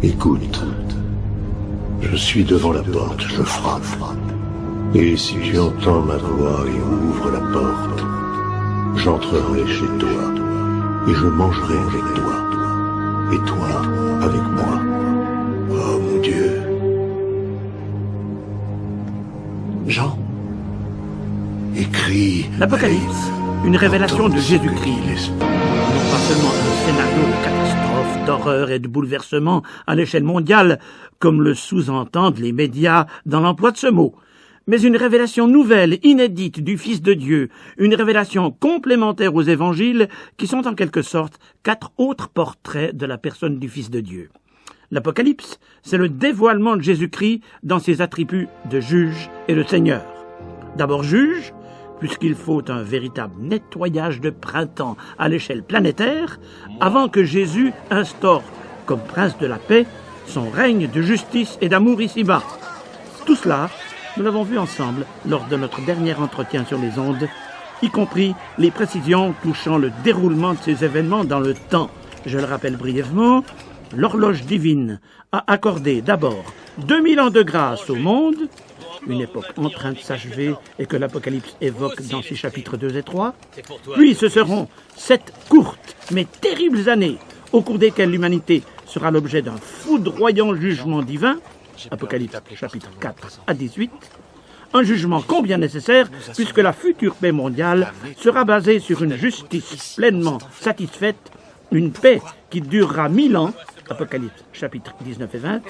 Écoute, je suis devant la porte, je frappe. Et si tu entends ma voix et ouvres la porte, j'entrerai chez toi, et je mangerai avec toi, et toi avec moi. Oh mon Dieu. Jean, écris... L'Apocalypse, une révélation de Jésus-Christ. Non pas seulement un scénario de catastrophe, d'horreur et de bouleversement à l'échelle mondiale, comme le sous-entendent les médias dans l'emploi de ce mot, mais une révélation nouvelle, inédite du Fils de Dieu, une révélation complémentaire aux évangiles qui sont en quelque sorte 4 autres portraits de la personne du Fils de Dieu. L'Apocalypse, c'est le dévoilement de Jésus-Christ dans ses attributs de juge et de Seigneur. D'abord juge, puisqu'il faut un véritable nettoyage de printemps à l'échelle planétaire avant que Jésus instaure, comme prince de la paix, son règne de justice et d'amour ici-bas. Tout cela, nous l'avons vu ensemble lors de notre dernier entretien sur les ondes, y compris les précisions touchant le déroulement de ces événements dans le temps. Je le rappelle brièvement, l'horloge divine a accordé d'abord 2000 ans de grâce au monde, une époque en train de s'achever et que l'Apocalypse évoque dans ses chapitres 2 et 3. Puis ce seront 7 courtes mais terribles années au cours desquelles l'humanité sera l'objet d'un foudroyant jugement divin, Apocalypse chapitre 4 à 18, un jugement combien nécessaire puisque la future paix mondiale sera basée sur une justice pleinement satisfaite, une paix qui durera 1000 ans, Apocalypse chapitre 19 et 20,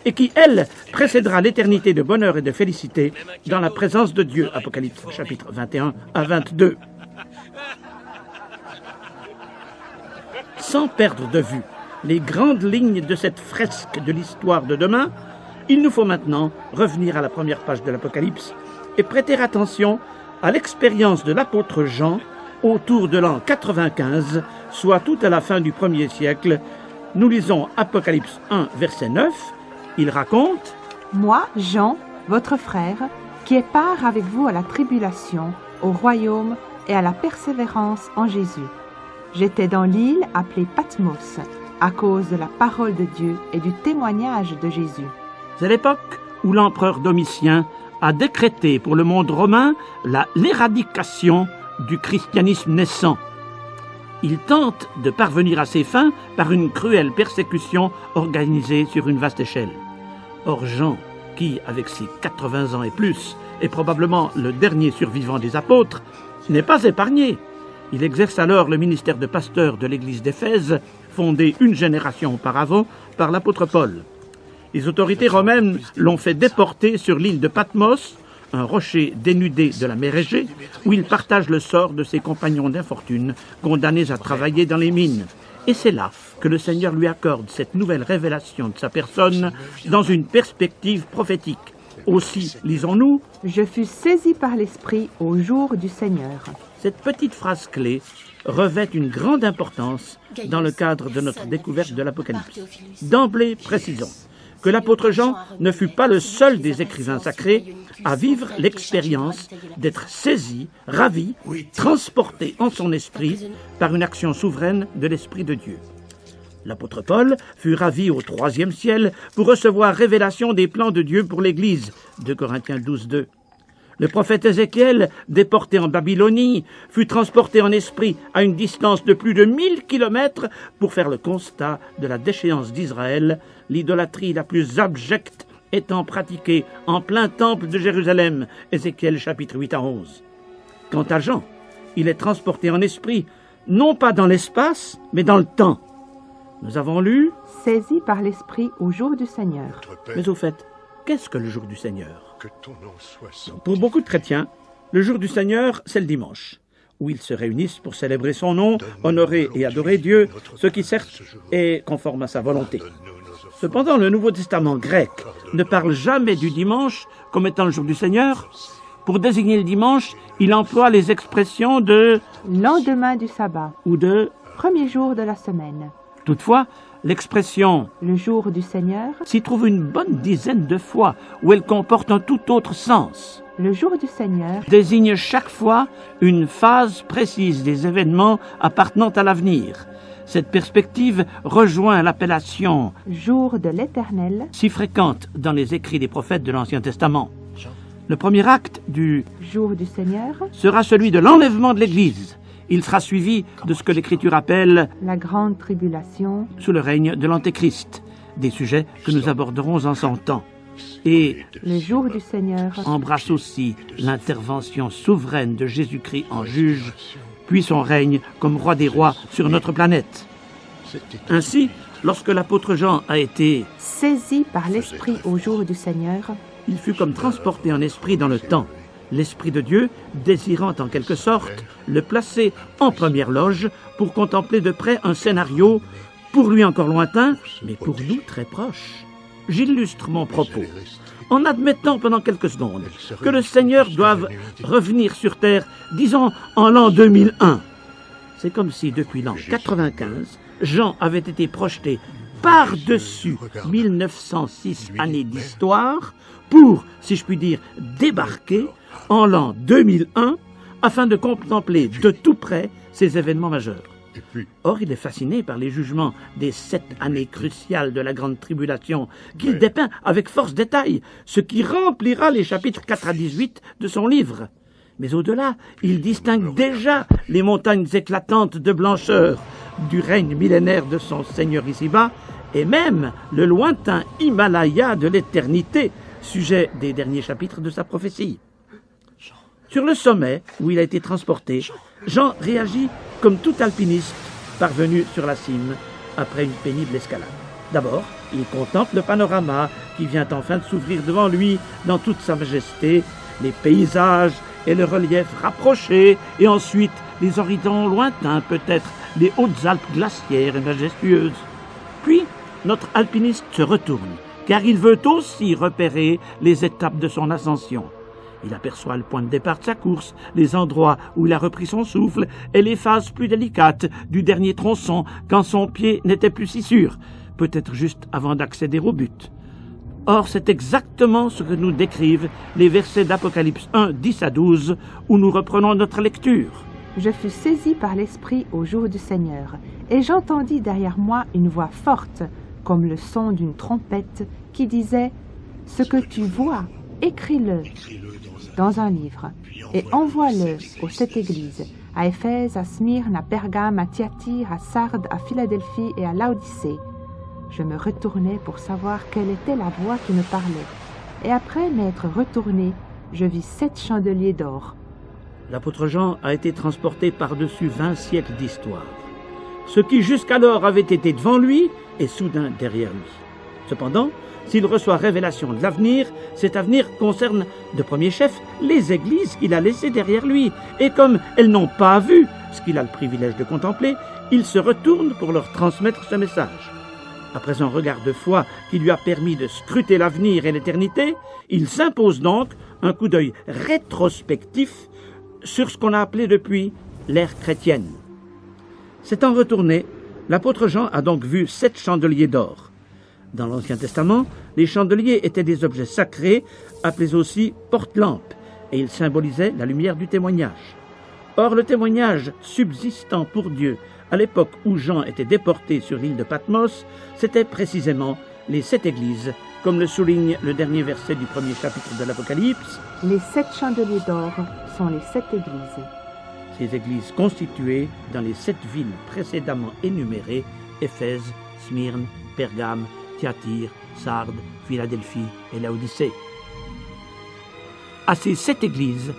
et qui, elle, précédera l'éternité de bonheur et de félicité dans la présence de Dieu, Apocalypse chapitre 21 à 22. Sans perdre de vue les grandes lignes de cette fresque de l'histoire de demain, il nous faut maintenant revenir à la première page de l'Apocalypse et prêter attention à l'expérience de l'apôtre Jean autour de l'an 95, soit tout à la fin du 1er siècle. Nous lisons Apocalypse 1, verset 9. Il raconte « Moi, Jean, votre frère, qui ai part avec vous à la tribulation, au royaume et à la persévérance en Jésus. J'étais dans l'île appelée Patmos, à cause de la parole de Dieu et du témoignage de Jésus. » C'est l'époque où l'empereur Domitien a décrété pour le monde romain l'éradication du christianisme naissant. Il tente de parvenir à ses fins par une cruelle persécution organisée sur une vaste échelle. Or Jean, qui, avec ses 80 ans et plus, est probablement le dernier survivant des apôtres, n'est pas épargné. Il exerce alors le ministère de pasteur de l'église d'Éphèse, fondée une génération auparavant par l'apôtre Paul. Les autorités romaines l'ont fait déporter sur l'île de Patmos, un rocher dénudé de la mer Égée, où il partage le sort de ses compagnons d'infortune, condamnés à travailler dans les mines. Et c'est là que le Seigneur lui accorde cette nouvelle révélation de sa personne dans une perspective prophétique. Aussi, lisons-nous « Je fus saisi par l'Esprit au jour du Seigneur. » Cette petite phrase clé revêt une grande importance dans le cadre de notre découverte de l'Apocalypse. D'emblée, précisons que l'apôtre Jean ne fut pas le seul des écrivains sacrés à vivre l'expérience d'être saisi, ravi, transporté en son esprit par une action souveraine de l'Esprit de Dieu. L'apôtre Paul fut ravi au 3e ciel pour recevoir révélation des plans de Dieu pour l'Église, 2 Corinthiens 12, 2. Le prophète Ézéchiel, déporté en Babylonie, fut transporté en esprit à une distance de plus de 1000 kilomètres pour faire le constat de la déchéance d'Israël, l'idolâtrie la plus abjecte étant pratiquée en plein temple de Jérusalem, Ézéchiel chapitre 8 à 11. Quant à Jean, il est transporté en esprit, non pas dans l'espace, mais dans le temps. Nous avons lu « Saisi par l'Esprit au jour du Seigneur. » Mais au fait, qu'est-ce que le jour du Seigneur ? Pour beaucoup de chrétiens, le jour du Seigneur, c'est le dimanche, où ils se réunissent pour célébrer son nom, honorer et adorer Dieu, ce qui certes est conforme à sa volonté. Cependant, le Nouveau Testament grec ne parle jamais du dimanche comme étant le jour du Seigneur. Pour désigner le dimanche, il emploie les expressions de « lendemain du sabbat » ou de « premier jour de la semaine ». Toutefois, l'expression « le jour du Seigneur » s'y trouve une bonne dizaine de fois, où elle comporte un tout autre sens. Le jour du Seigneur désigne chaque fois une phase précise des événements appartenant à l'avenir. Cette perspective rejoint l'appellation jour de l'Éternel, si fréquente dans les écrits des prophètes de l'Ancien Testament. Le premier acte du jour du Seigneur, sera celui de l'enlèvement de l'Église. Il sera suivi de ce que l'Écriture appelle la grande tribulation, sous le règne de l'Antéchrist, des sujets que nous aborderons en son temps. Et le jour du Seigneur, embrasse aussi l'intervention souveraine de Jésus-Christ en juge, puis son règne comme roi des rois sur notre planète. Ainsi, lorsque l'apôtre Jean a été saisi par l'Esprit au jour du Seigneur, il fut comme transporté en esprit dans le temps. L'Esprit de Dieu, désirant en quelque sorte le placer en première loge pour contempler de près un scénario pour lui encore lointain, mais pour nous très proche. J'illustre mon propos en admettant pendant quelques secondes que le Seigneur doive revenir sur terre, disons en l'an 2001. C'est comme si depuis l'an 95, Jean avait été projeté par-dessus 1906 années d'histoire pour, si je puis dire, débarquer en l'an 2001 afin de contempler de tout près ces événements majeurs. Or, il est fasciné par les jugements des 7 années cruciales de la Grande Tribulation qu'il dépeint avec force détail, ce qui remplira les chapitres 4 à 18 de son livre. Mais au-delà, il distingue déjà les montagnes éclatantes de blancheur du règne millénaire de son Seigneur ici-bas, et même le lointain Himalaya de l'éternité, sujet des derniers chapitres de sa prophétie. Sur le sommet, où il a été transporté, Jean réagit comme tout alpiniste parvenu sur la cime après une pénible escalade. D'abord, il contemple le panorama qui vient enfin de s'ouvrir devant lui dans toute sa majesté, les paysages et le relief rapprochés, et ensuite les horizons lointains, peut-être les hautes Alpes glaciaires et majestueuses. Puis, notre alpiniste se retourne, car il veut aussi repérer les étapes de son ascension. Il aperçoit le point de départ de sa course, les endroits où il a repris son souffle et les phases plus délicates du dernier tronçon quand son pied n'était plus si sûr, peut-être juste avant d'accéder au but. Or, c'est exactement ce que nous décrivent les versets d'Apocalypse 1, 10 à 12, où nous reprenons notre lecture. Je fus saisi par l'Esprit au jour du Seigneur, et j'entendis derrière moi une voix forte, comme le son d'une trompette, qui disait « Ce que tu vois, écris-le dans un livre, et envoie-le aux 7 églises, à Éphèse, à Smyrne, à Pergame, à Thyatire, à Sardes, à Philadelphie et à Laodicée. » Je me retournai pour savoir quelle était la voix qui me parlait, et après m'être retourné, je vis 7 chandeliers d'or. L'apôtre Jean a été transporté par-dessus 20 siècles d'histoire. Ce qui jusqu'alors avait été devant lui est soudain derrière lui. Cependant, s'il reçoit révélation de l'avenir, cet avenir concerne de premier chef les églises qu'il a laissées derrière lui. Et comme elles n'ont pas vu ce qu'il a le privilège de contempler, il se retourne pour leur transmettre ce message. Après un regard de foi qui lui a permis de scruter l'avenir et l'éternité, il s'impose donc un coup d'œil rétrospectif sur ce qu'on a appelé depuis l'ère chrétienne. S'étant retourné, l'apôtre Jean a donc vu 7 chandeliers d'or. Dans l'Ancien Testament, les chandeliers étaient des objets sacrés, appelés aussi porte-lampes, et ils symbolisaient la lumière du témoignage. Or, le témoignage subsistant pour Dieu à l'époque où Jean était déporté sur l'île de Patmos, c'était précisément les 7 églises, comme le souligne le dernier verset du premier chapitre de l'Apocalypse. Les 7 chandeliers d'or sont les 7 églises. Ces églises constituées dans les 7 villes précédemment énumérées, Éphèse, Smyrne, Pergame, Thyatire, Sardes, Philadelphie et Laodicée. À ces 7 églises,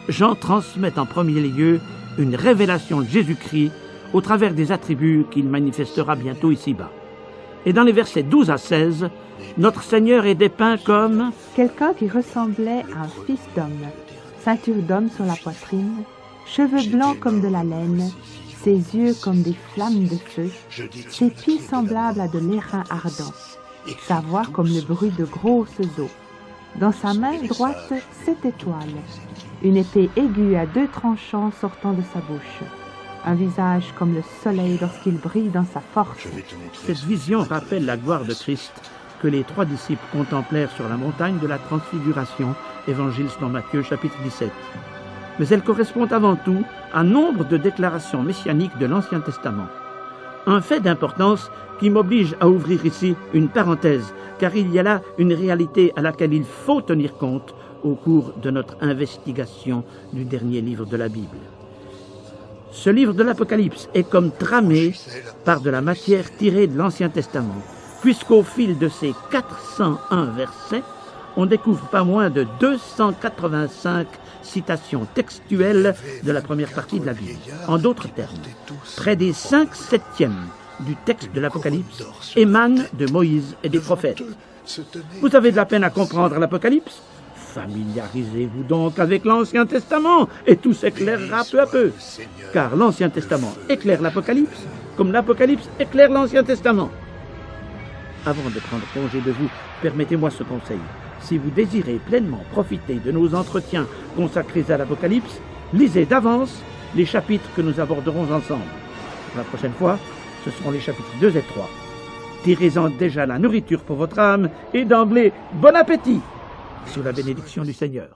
Jean transmet en premier lieu une révélation de Jésus-Christ au travers des attributs qu'il manifestera bientôt ici-bas. Et dans les versets 12 à 16, notre Seigneur est dépeint comme quelqu'un qui ressemblait à un fils d'homme, ceinture d'homme sur la poitrine, cheveux blancs comme de la laine, ses yeux comme des flammes de feu, ses pieds semblables à de l'airain ardent, sa voix comme le bruit de grosses eaux. Dans sa main droite, 7 étoiles, une épée aiguë à 2 tranchants sortant de sa bouche, un visage comme le soleil lorsqu'il brille dans sa force. Cette vision rappelle la gloire de Christ que les 3 disciples contemplèrent sur la montagne de la Transfiguration, Évangile selon Matthieu, chapitre 17. Mais elle correspond avant tout à nombre de déclarations messianiques de l'Ancien Testament. Un fait d'importance qui m'oblige à ouvrir ici une parenthèse, car il y a là une réalité à laquelle il faut tenir compte au cours de notre investigation du dernier livre de la Bible. Ce livre de l'Apocalypse est comme tramé par de la matière tirée de l'Ancien Testament, puisqu'au fil de ces 401 versets, on découvre pas moins de 285 citations textuelles de la première partie de la Bible. En d'autres termes, près des 5/7 du texte de l'Apocalypse émanent de Moïse et des prophètes. Vous avez de la peine à comprendre l'Apocalypse? Familiarisez-vous donc avec l'Ancien Testament et tout s'éclairera peu à peu. Car l'Ancien Testament éclaire l'Apocalypse comme l'Apocalypse éclaire l'Ancien Testament. Avant de prendre congé de vous, permettez-moi ce conseil. Si vous désirez pleinement profiter de nos entretiens consacrés à l'Apocalypse, lisez d'avance les chapitres que nous aborderons ensemble. Pour la prochaine fois, ce seront les chapitres 2 et 3. Tirez-en déjà la nourriture pour votre âme et d'emblée, bon appétit, sous la bénédiction du Seigneur.